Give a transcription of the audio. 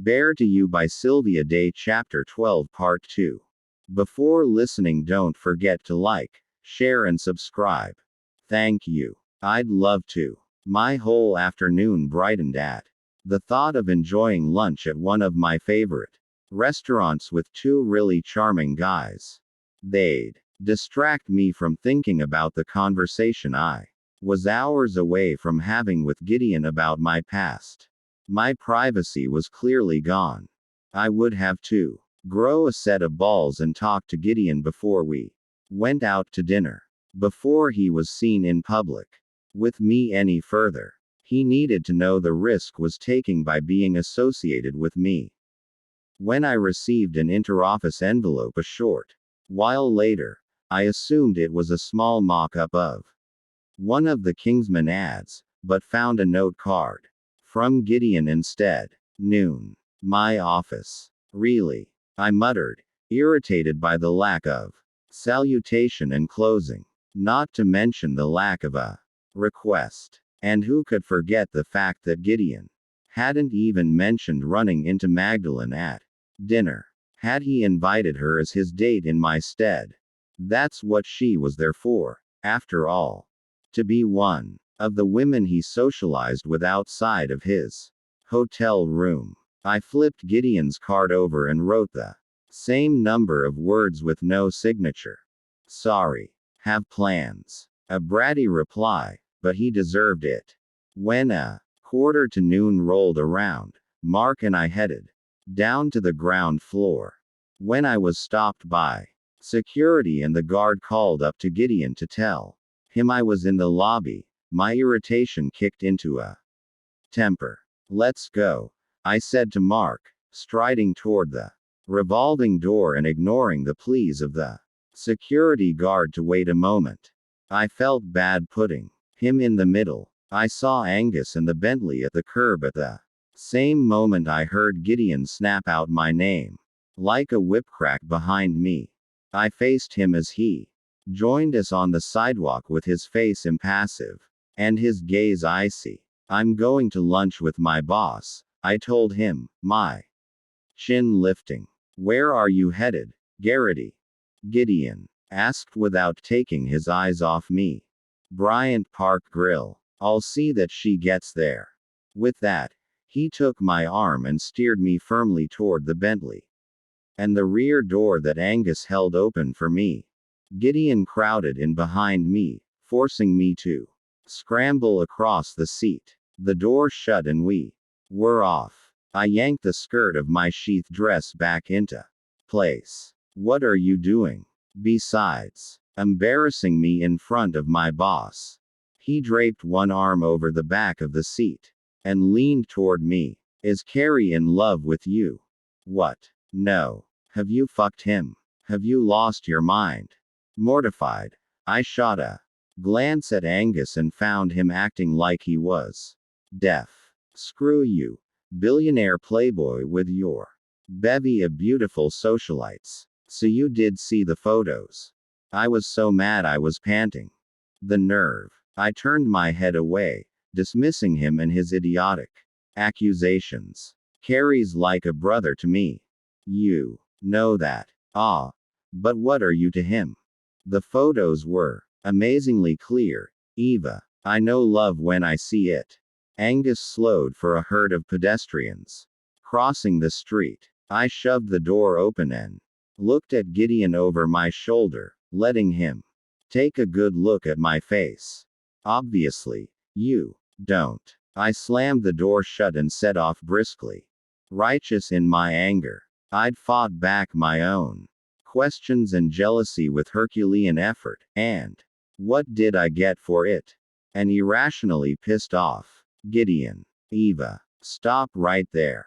Bear to You by Sylvia Day Chapter 12 Part 2. Before listening, don't forget to like, share, and subscribe. Thank you. I'd love to. My whole afternoon brightened at the thought of enjoying lunch at one of my favorite restaurants with two really charming guys. They'd distract me from thinking about the conversation I was hours away from having with Gideon about my past. My privacy was clearly gone. I would have to grow a set of balls and talk to Gideon before we went out to dinner. Before he was seen in public with me any further. He needed to know the risk was taking by being associated with me. When I received an interoffice envelope a short while later, I assumed it was a small mock-up of one of the Kingsman ads, but found a note card from Gideon instead. Noon. My office. Really? I muttered, irritated by the lack of salutation and closing. Not to mention the lack of a request. And who could forget the fact that Gideon hadn't even mentioned running into Magdalene at dinner. Had he invited her as his date in my stead? That's what she was there for, after all. To be one of the women he socialized with outside of his hotel room. I flipped Gideon's card over and wrote the same number of words with no signature. Sorry. Have plans. A bratty reply, but he deserved it. When a quarter to noon rolled around, Mark and I headed down to the ground floor. When I was stopped by security and the guard called up to Gideon to tell him I was in the lobby, my irritation kicked into a temper. Let's go, I said to Mark, striding toward the revolving door and ignoring the pleas of the security guard to wait a moment. I felt bad putting him in the middle. I saw Angus and the Bentley at the curb at the same moment I heard Gideon snap out my name. Like a whip crack behind me. I faced him as he joined us on the sidewalk with his face impassive and his gaze icy. I'm going to lunch with my boss, I told him, my chin lifting. Where are you headed, Garrity? Gideon asked without taking his eyes off me. Bryant Park Grill. I'll see that she gets there. With that, he took my arm and steered me firmly toward the Bentley and the rear door that Angus held open for me. Gideon crowded in behind me, forcing me to scramble across the seat. The door shut and we were off. I yanked the skirt of my sheath dress back into place. What are you doing? Besides embarrassing me in front of my boss. He draped one arm over the back of the seat and leaned toward me. Is Carrie in love with you? What? No. Have you fucked him? Have you lost your mind? Mortified, I shot a glance at Angus and found him acting like he was deaf. Screw you, billionaire playboy with your bevy of beautiful socialites. So you did see the photos. I was so mad I was panting. The nerve. I turned my head away, dismissing him and his idiotic accusations. Carrie's like a brother to me. You know that. Ah. But what are you to him? The photos were amazingly clear. Eva, I know love when I see it. Angus slowed for a herd of pedestrians crossing the street. I shoved the door open and looked at Gideon over my shoulder, letting him take a good look at my face. Obviously, you don't. I slammed the door shut and set off briskly. Righteous in my anger, I'd fought back my own questions and jealousy with Herculean effort, and what did I get for it? An irrationally pissed off Gideon. Eva, stop right there.